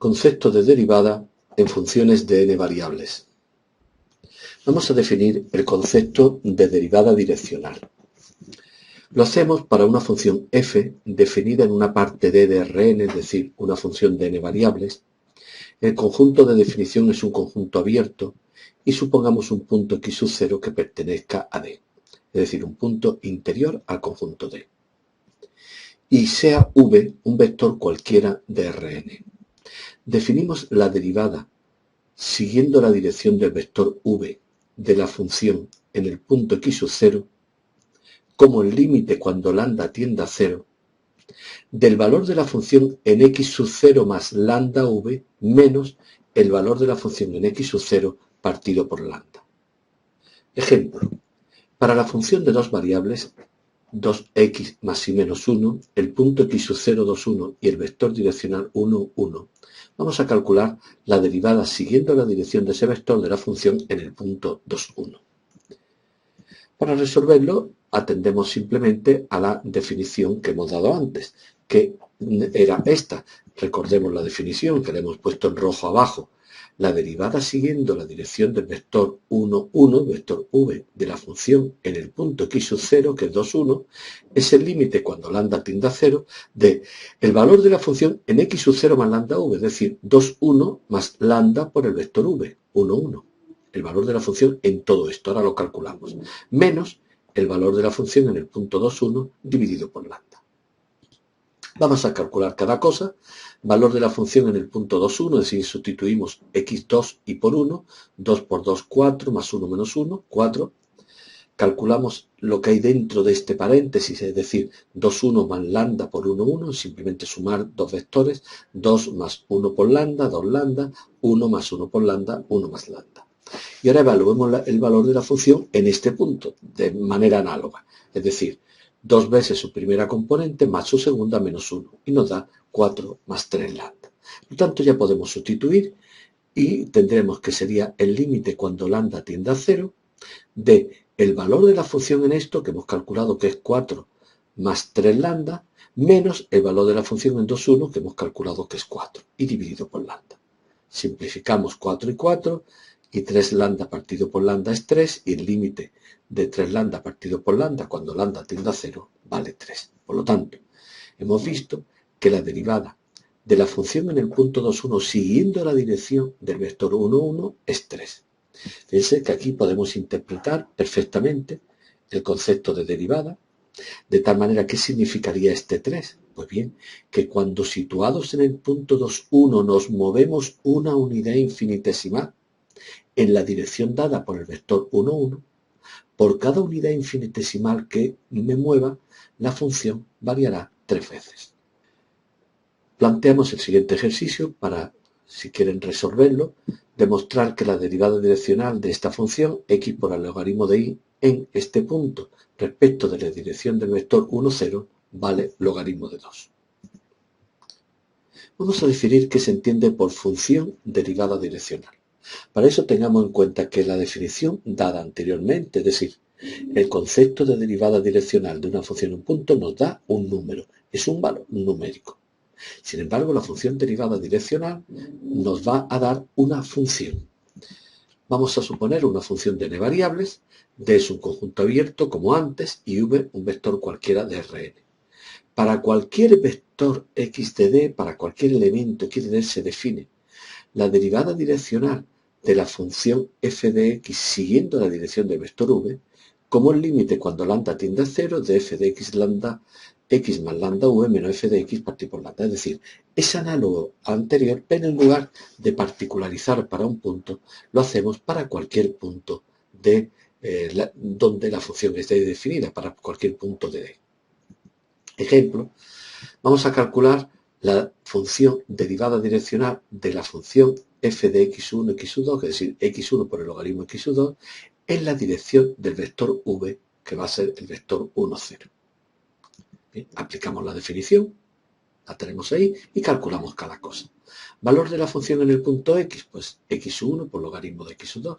Concepto de derivada en funciones de n variables. Vamos a definir el concepto de derivada direccional. Lo hacemos para una función f definida en una parte d de Rn, es decir, una función de n variables. El conjunto de definición es un conjunto abierto y supongamos un punto x sub 0 que pertenezca a d, es decir, un punto interior al conjunto d. Y sea v un vector cualquiera de Rn. Definimos la derivada siguiendo la dirección del vector v de la función en el punto x sub 0 como el límite cuando lambda tiende a 0 del valor de la función en x sub 0 más lambda v menos el valor de la función en x sub 0 partido por lambda. Ejemplo, para la función de dos variables 2x más y menos 1, el punto x sub 0, 2, 1 y el vector direccional 1, 1, vamos a calcular la derivada siguiendo la dirección de ese vector de la función en el punto 2, 1. Para resolverlo, atendemos simplemente a la definición que hemos dado antes, que era esta. Recordemos la definición que le hemos puesto en rojo abajo. La derivada siguiendo la dirección del vector 1, 1, vector v de la función en el punto x sub 0, que es 2, 1, es el límite cuando lambda tiende a 0 de el valor de la función en x sub 0 más lambda v, es decir, 2, 1 más lambda por el vector v, 1, 1. El valor de la función en todo esto, ahora lo calculamos, menos el valor de la función en el punto 2, 1 dividido por lambda. Vamos a calcular cada cosa. Valor de la función en el punto 2, 1, es decir, sustituimos x2 y por 1, 2 por 2, 4, más 1 menos 1, 4. Calculamos lo que hay dentro de este paréntesis, es decir, 2, 1 más lambda por 1, 1, simplemente sumar dos vectores, 2 más 1 por lambda, 2 lambda, 1 más 1 por lambda, 1 más lambda. Y ahora evaluemos el valor de la función en este punto, de manera análoga, es decir, 2 veces su primera componente más su segunda menos 1, y nos da 4 más 3 lambda. Por lo tanto, ya podemos sustituir y tendremos que sería el límite cuando lambda tiende a 0 de el valor de la función en esto, que hemos calculado que es 4 más 3 lambda, menos el valor de la función en 2, 1, que hemos calculado que es 4, y dividido por lambda. Simplificamos 4 y 4, y 3 lambda partido por lambda es 3, y el límite de 3 lambda partido por lambda cuando lambda tiende a 0 vale 3. Por lo tanto, hemos visto que la derivada de la función en el punto 2, 1 siguiendo la dirección del vector 1, 1 es 3. Fíjense que aquí podemos interpretar perfectamente el concepto de derivada, de tal manera que significaría este 3. Pues bien, que cuando situados en el punto 2, 1 nos movemos una unidad infinitesimal en la dirección dada por el vector 1, 1, por cada unidad infinitesimal que me mueva, la función variará 3 veces. Planteamos el siguiente ejercicio para, si quieren resolverlo, demostrar que la derivada direccional de esta función x por el logaritmo de y en este punto respecto de la dirección del vector 1, 0 vale logaritmo de 2. Vamos a definir qué se entiende por función derivada direccional. Para eso tengamos en cuenta que la definición dada anteriormente, es decir, el concepto de derivada direccional de una función en un punto nos da un número, es un valor numérico. Sin embargo, la función derivada direccional nos va a dar una función. Vamos a suponer una función de n variables, d es un conjunto abierto como antes y v un vector cualquiera de Rn. Para cualquier vector x de d, para cualquier elemento x de d se define la derivada direccional de la función f de x siguiendo la dirección del vector v como el límite cuando lambda tiende a 0 de f de x lambda x más lambda v menos f de x partido por lambda. Es decir, es análogo al anterior, pero en lugar de particularizar para un punto, lo hacemos para cualquier punto de donde la función esté definida, para cualquier punto de d. Ejemplo, vamos a calcular la función derivada direccional de la función f de x1, x2, es decir, x1 por el logaritmo x2, en la dirección del vector v, que va a ser el vector 1, 0. Bien, aplicamos la definición, la tenemos ahí, y calculamos cada cosa. Valor de la función en el punto x, pues x1 por logaritmo de x2.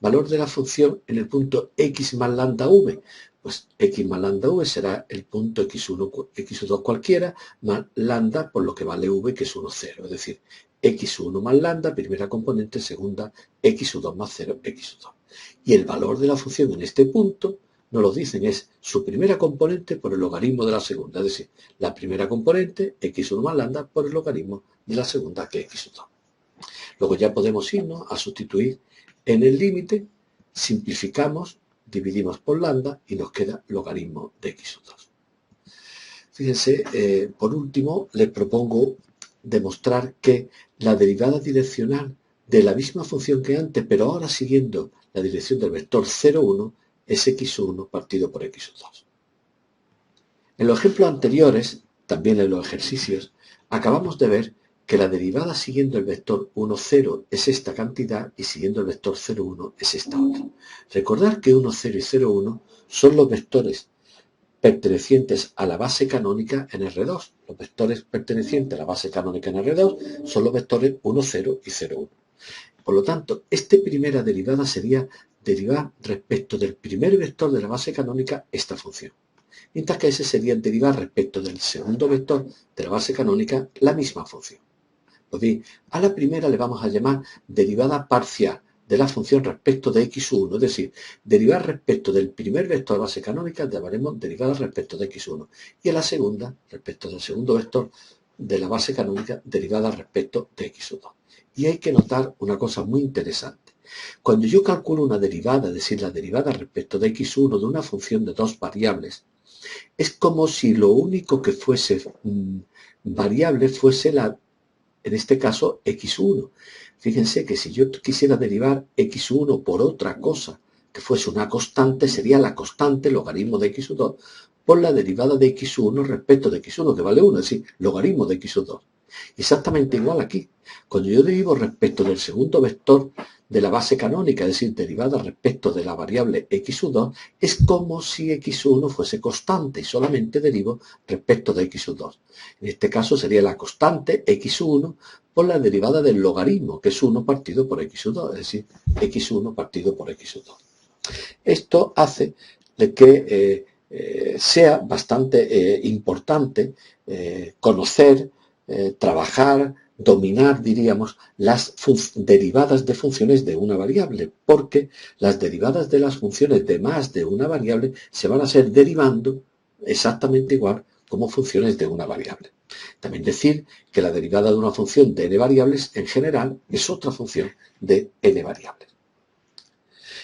Valor de la función en el punto x más lambda v, pues x más lambda v será el punto x1, x2 cualquiera, más lambda por lo que vale v, que es 1, 0. Es decir, x1 más lambda, primera componente, segunda, x1 más 0, x2. Y el valor de la función en este punto, nos lo dicen, es su primera componente por el logaritmo de la segunda. Es decir, la primera componente, x1 más lambda, por el logaritmo de la segunda, que es x2. Luego ya podemos irnos a sustituir en el límite, simplificamos, dividimos por lambda y nos queda logaritmo de x2. Fíjense, por último, les propongo demostrar que la derivada direccional de la misma función que antes, pero ahora siguiendo la dirección del vector 0, 1, es x1 partido por x2. En los ejemplos anteriores, también en los ejercicios, acabamos de ver que la derivada siguiendo el vector 1, 0 es esta cantidad y siguiendo el vector 0, 1 es esta otra. Recordar que 1, 0 y 0, 1 son los vectores pertenecientes a la base canónica en R2. Los vectores pertenecientes a la base canónica en R2 son los vectores 1, 0 y 0, 1. Por lo tanto, esta primera derivada sería derivar respecto del primer vector de la base canónica esta función. Mientras que ese sería derivar respecto del segundo vector de la base canónica la misma función. Pues bien, a la primera le vamos a llamar derivada parcial de la función respecto de x1, es decir, derivar respecto del primer vector de base canónica llamaremos derivada respecto de x1, y a la segunda, respecto del segundo vector de la base canónica, derivada respecto de x2. Y hay que notar una cosa muy interesante. Cuando yo calculo una derivada, es decir, la derivada respecto de x1 de una función de dos variables, es como si lo único que fuese variable fuese en este caso, x1. Fíjense que si yo quisiera derivar x1 por otra cosa que fuese una constante, sería la constante logaritmo de x2 por la derivada de x1 respecto de x1, que vale 1, es decir, logaritmo de x2. Exactamente igual aquí. Cuando yo derivo respecto del segundo vector de la base canónica, es decir, derivada respecto de la variable x2, es como si x1 fuese constante y solamente derivo respecto de x2. En este caso sería la constante x1 por la derivada del logaritmo, que es 1 partido por x2, es decir, x1 partido por x2. Esto hace que sea bastante importante conocer, trabajar, dominar, diríamos, las derivadas de funciones de una variable, porque las derivadas de las funciones de más de una variable se van a ser derivando exactamente igual como funciones de una variable. También decir que la derivada de una función de n variables en general es otra función de n variables.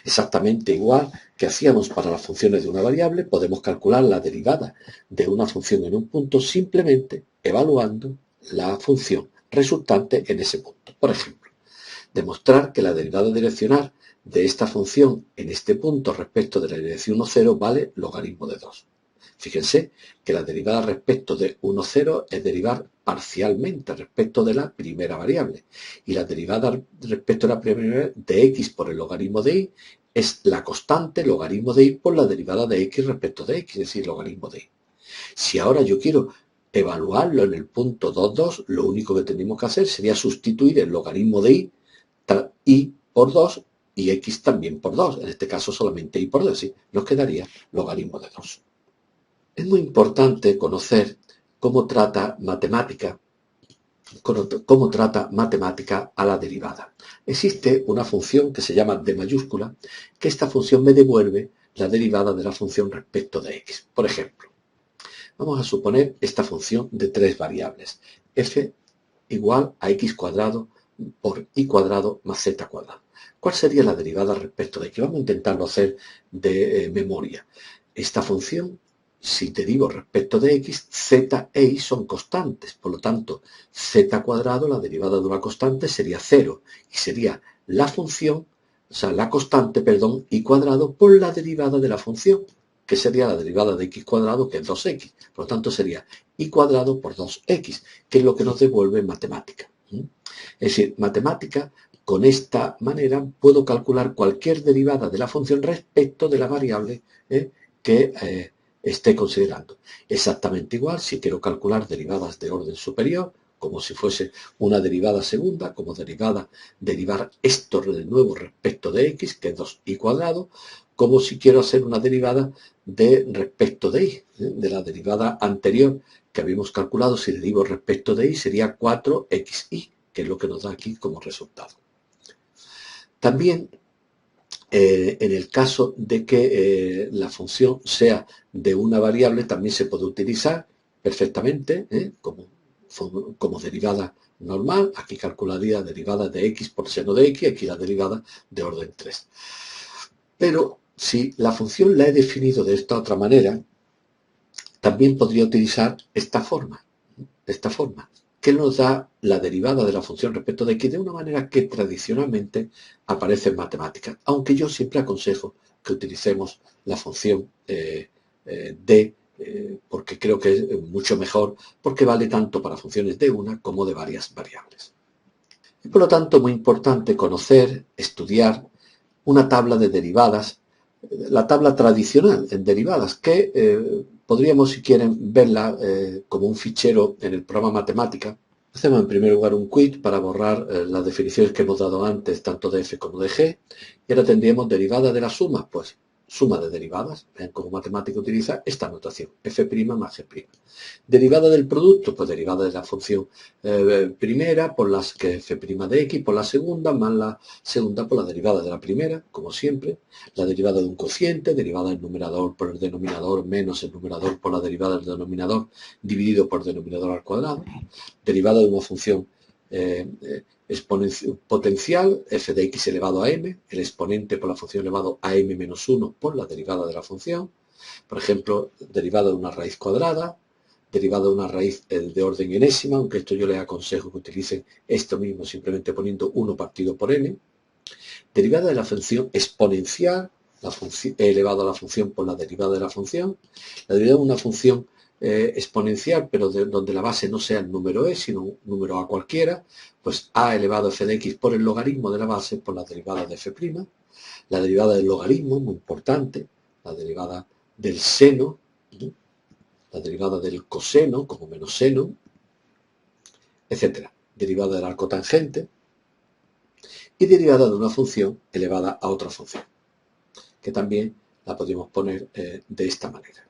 Exactamente igual que hacíamos para las funciones de una variable, podemos calcular la derivada de una función en un punto simplemente evaluando la función resultante en ese punto. Por ejemplo, demostrar que la derivada direccional de esta función en este punto respecto de la dirección 1, 0 vale logaritmo de 2. Fíjense que la derivada respecto de 1, 0 es derivar parcialmente respecto de la primera variable. Y la derivada respecto de la primera variable de x por el logaritmo de y es la constante logaritmo de y por la derivada de x respecto de x, es decir, logaritmo de y. Si ahora yo quiero evaluarlo en el punto 2, 2, lo único que tenemos que hacer sería sustituir el logaritmo de y por 2 y x también por 2. En este caso solamente y por 2, ¿sí? Nos quedaría logaritmo de 2. Es muy importante conocer cómo trata matemática a la derivada. Existe una función que se llama d mayúscula, que esta función me devuelve la derivada de la función respecto de x. Por ejemplo, vamos a suponer esta función de tres variables, f igual a x cuadrado por y cuadrado más z cuadrado. ¿Cuál sería la derivada respecto de x? Vamos a intentarlo hacer de memoria. Esta función, si derivo respecto de x, z e y son constantes. Por lo tanto, z cuadrado, la derivada de una constante, sería 0. Y sería la función, o sea, la constante, perdón, y cuadrado por la derivada de la función, que sería la derivada de x cuadrado, que es 2x. Por lo tanto, sería y cuadrado por 2x, que es lo que nos devuelve matemática. Es decir, matemática, con esta manera puedo calcular cualquier derivada de la función respecto de la variable que esté considerando. Exactamente igual si quiero calcular derivadas de orden superior, como si fuese una derivada segunda, como derivar esto de nuevo respecto de x, que es 2y cuadrado, como si quiero hacer una derivada de respecto de y, de la derivada anterior que habíamos calculado. Si derivo respecto de y sería 4xy, que es lo que nos da aquí como resultado. También en el caso de que la función sea de una variable, también se puede utilizar perfectamente como derivada normal. Aquí calcularía derivada de x por seno de x, aquí la derivada de orden 3. Pero si la función la he definido de esta otra manera, también podría utilizar esta forma, que nos da la derivada de la función respecto de x de una manera que tradicionalmente aparece en matemáticas, aunque yo siempre aconsejo que utilicemos la función d, porque creo que es mucho mejor, porque vale tanto para funciones de una como de varias variables. Es por lo tanto muy importante conocer, estudiar una tabla de derivadas, la tabla tradicional en derivadas, que podríamos, si quieren, verla como un fichero en el programa Matemática. Hacemos en primer lugar un quit para borrar las definiciones que hemos dado antes, tanto de f como de g, y ahora tendríamos derivada de la suma, pues suma de derivadas. Vean cómo Matemática utiliza esta notación, f' más g'. Derivada del producto, pues derivada de la función primera por las que f' de x por la segunda, más la segunda por la derivada de la primera, como siempre. La derivada de un cociente, derivada del numerador por el denominador, menos el numerador por la derivada del denominador, dividido por el denominador al cuadrado. Derivada de una función potencial, f de x elevado a m, el exponente por la función elevado a m menos 1 por la derivada de la función. Por ejemplo, derivada de una raíz cuadrada, derivada de una raíz de orden enésima, aunque esto yo les aconsejo que utilicen esto mismo simplemente poniendo 1 partido por n. Derivada de la función exponencial, elevado a la función por la derivada de la función. La derivada de una función exponencial, pero donde la base no sea el número e, sino un número a cualquiera, pues a elevado a f de x por el logaritmo de la base por la derivada de f'. La derivada del logaritmo, muy importante, la derivada del seno, la derivada del coseno como menos seno, etc. Derivada del arco tangente y derivada de una función elevada a otra función, que también la podemos poner de esta manera.